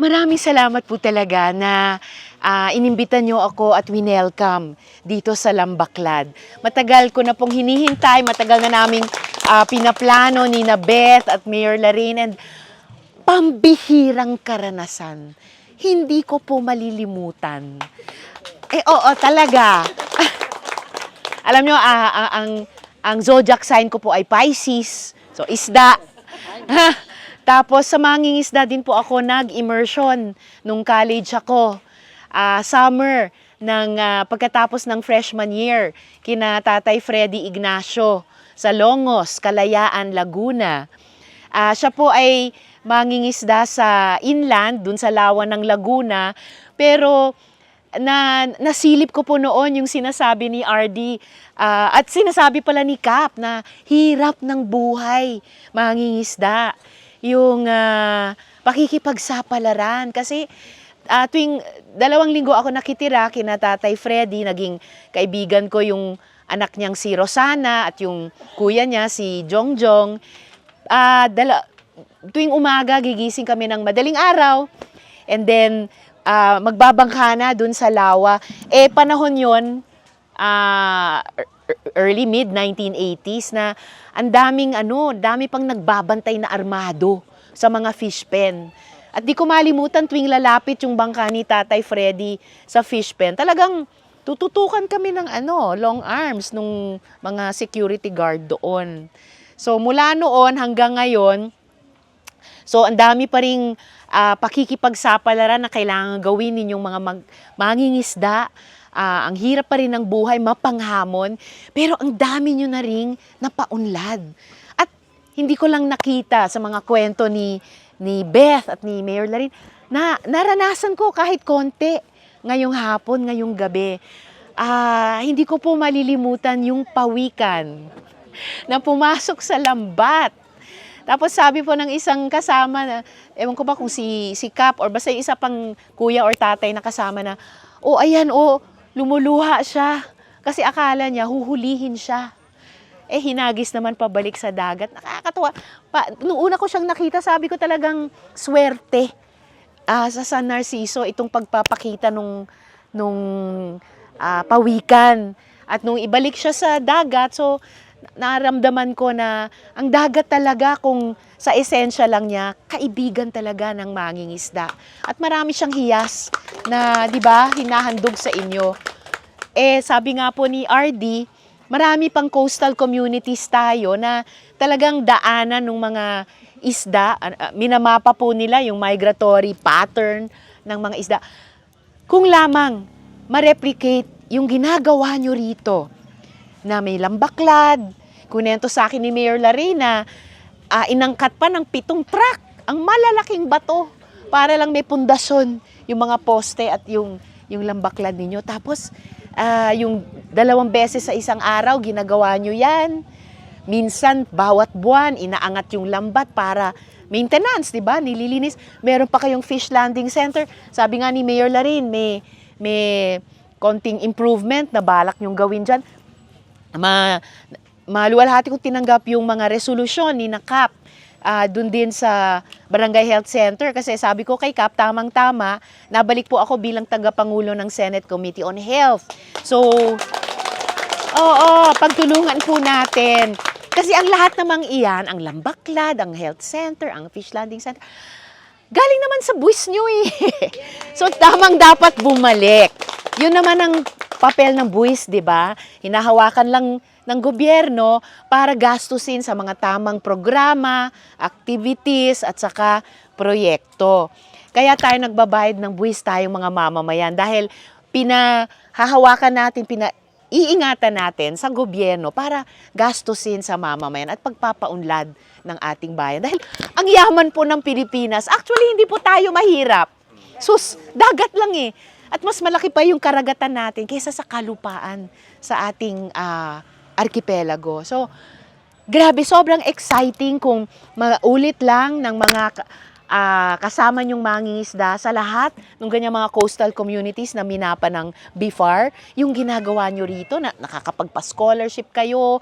Maraming salamat po talaga na inimbitan niyo ako at winelcome dito sa Lambaklad. Matagal ko na pong hinihintay, matagal na naming pinaplano ni na Beth at Mayor Larin, and pambihirang karanasan. Hindi ko po malilimutan. Oo, talaga. Alam nyo, ang zodiac sign ko po ay Pisces. So, isda. Tapos, sa mangingisda din po ako nag-immersion nung college ako. Summer ng pagkatapos ng freshman year, kina Tatay Freddy Ignacio sa Longos, Kalayaan, Laguna. Siya po ay mangingisda sa inland, dun sa lawa ng Laguna, pero nasilip ko po noon yung sinasabi ni RD at sinasabi pala ni Cap na hirap ng buhay mangingisda. Yung pakikipagsapalaran. Kasi tuwing 2 linggo ako nakitira kina Tatay Freddy, naging kaibigan ko yung anak niyang si Rosana at yung kuya niya si Jongjong. Tuwing umaga gigising kami ng madaling araw, and then magbabangka na dun sa lawa. Panahon yon, early mid-1980s na ang dami pang nagbabantay na armado sa mga fish pen. At di ko malimutan tuwing lalapit yung bangka ni Tatay Freddy sa fish pen, talagang tututukan kami ng long arms nung mga security guard doon. So mula noon hanggang ngayon, so ang dami pa ring pakikipagsapalaran na kailangan gawin ninyong mga mangingisda. Ang hirap pa rin ng buhay, mapanghamon, pero ang dami nyo na ring napaunlad. At hindi ko lang nakita sa mga kwento ni Beth at ni Mayor Larin, na naranasan ko kahit konti ngayong hapon, ngayong gabi. Hindi ko po malilimutan yung pawikan na pumasok sa lambat. Tapos sabi po ng isang kasama na, ewan ko ba kung si Cap or basta isa pang kuya or tatay na kasama na, ayan, lumuluha siya. Kasi akala niya, huhulihin siya. Hinagis naman pabalik sa dagat. Nakakatuwa. Nung una ko siyang nakita, sabi ko talagang swerte sa San Narciso itong pagpapakita nung pawikan. At nung ibalik siya sa dagat, so naramdaman ko na ang dagat talaga, kung sa esensya lang niya, kaibigan talaga ng mangingisda. At marami siyang hiyas na, di ba, hinahandog sa inyo. Sabi nga po ni RD, marami pang coastal communities tayo na talagang daanan ng mga isda. Minamapa po nila yung migratory pattern ng mga isda. Kung lamang ma-replicate yung ginagawa nyo rito, na may Lambaklad, kunento sa akin ni Mayor Larin na inangkat pa ng 7 truck ang malalaking bato para lang may pundasyon yung mga poste at yung Lambaklad ninyo. Tapos yung 2 beses sa isang araw ginagawa nyo yan. Minsan bawat buwan inaangat yung lambat para maintenance, di ba? Nililinis. Meron pa kayong fish landing center. Sabi nga ni Mayor Larin, may konting improvement na balak nyong gawin dyan. Maluwalhati kong tinanggap yung mga resolusyon ni na Cap dun din sa Barangay Health Center, kasi sabi ko kay Cap, tamang-tama, nabalik po ako bilang tagapangulo ng Senate Committee on Health. So, pagtulungan po natin. Kasi ang lahat namang iyan, ang Lambaklad, ang Health Center, ang Fish Landing Center, galing naman sa buwis nyo So, tamang dapat bumalik. Yun naman ang papel ng buwis, di ba? Hinahawakan lang ng gobyerno para gastusin sa mga tamang programa, activities, at saka proyekto. Kaya tayo nagbabayad ng buwis tayong mga mamamayan dahil pinahahawakan natin, iingatan natin sa gobyerno para gastusin sa mamamayan at pagpapaunlad ng ating bayan. Dahil ang yaman po ng Pilipinas, actually hindi po tayo mahirap. Dagat lang At mas malaki pa yung karagatan natin kaysa sa kalupaan sa ating archipelago. So, grabe, sobrang exciting kung maulit lang ng mga kasama nyong mangingisda sa lahat ng ganyang mga coastal communities na minapa ng BIFAR, yung ginagawa nyo rito, na nakakapagpa-scholarship kayo,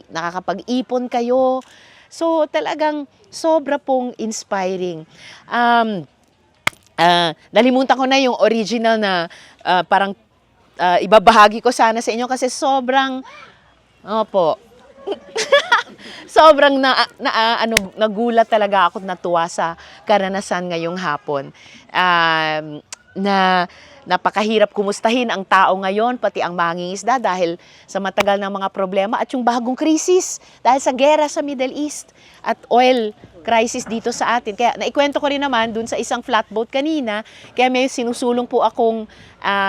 nakakapag-ipon kayo. So, talagang sobra pong inspiring. Nalimutan ko na yung original na parang ibabahagi ko sana sa inyo kasi sobrang, opo, sobrang nagulat talaga ako, natuwa sa karanasan ngayong hapon. Na napakahirap kumustahin ang tao ngayon, pati ang mangingisda dahil sa matagal ng mga problema at yung bagong krisis dahil sa gera sa Middle East at oil crisis dito sa atin. Kaya naikwento ko rin naman dun sa isang flatboat kanina, kaya may sinusulong po akong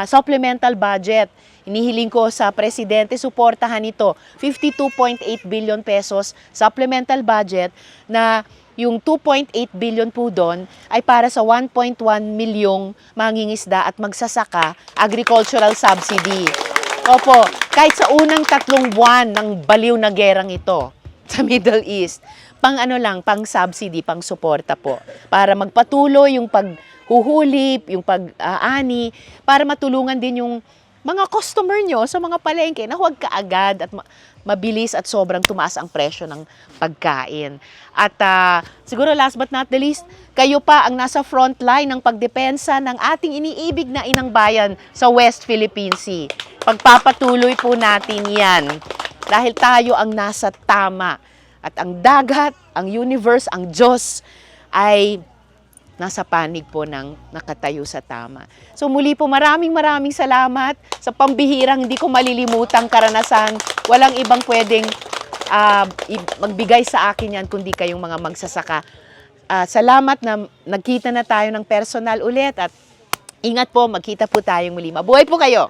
supplemental budget. Inihiling ko sa Presidente, suportahan ito, 52.8 billion pesos supplemental budget na yung 2.8 billion po doon ay para sa 1.1 milyong mangingisda at magsasaka agricultural subsidy. Opo, kahit sa unang 3 buwan ng baliw na gerang ito sa Middle East, pang pang subsidy, pang suporta po. Para magpatuloy yung paghuhuli, yung pag-ani, para matulungan din yung mga customer nyo sa mga palengke na huwag kaagad at mabilis at sobrang tumaas ang presyo ng pagkain. At siguro last but not the least, kayo pa ang nasa front line ng pagdepensa ng ating iniibig na inang bayan sa West Philippine Sea. Pagpapatuloy po natin yan dahil tayo ang nasa tama. At ang dagat, ang universe, ang Diyos ay nasa panig po ng nakatayo sa tama. So muli po maraming salamat sa pambihirang hindi ko malilimutang karanasan. Walang ibang pwedeng magbigay sa akin yan kundi kayong mga magsasaka. Salamat na nagkita na tayo ng personal ulit at ingat po, magkita po tayong muli. Mabuhay po kayo!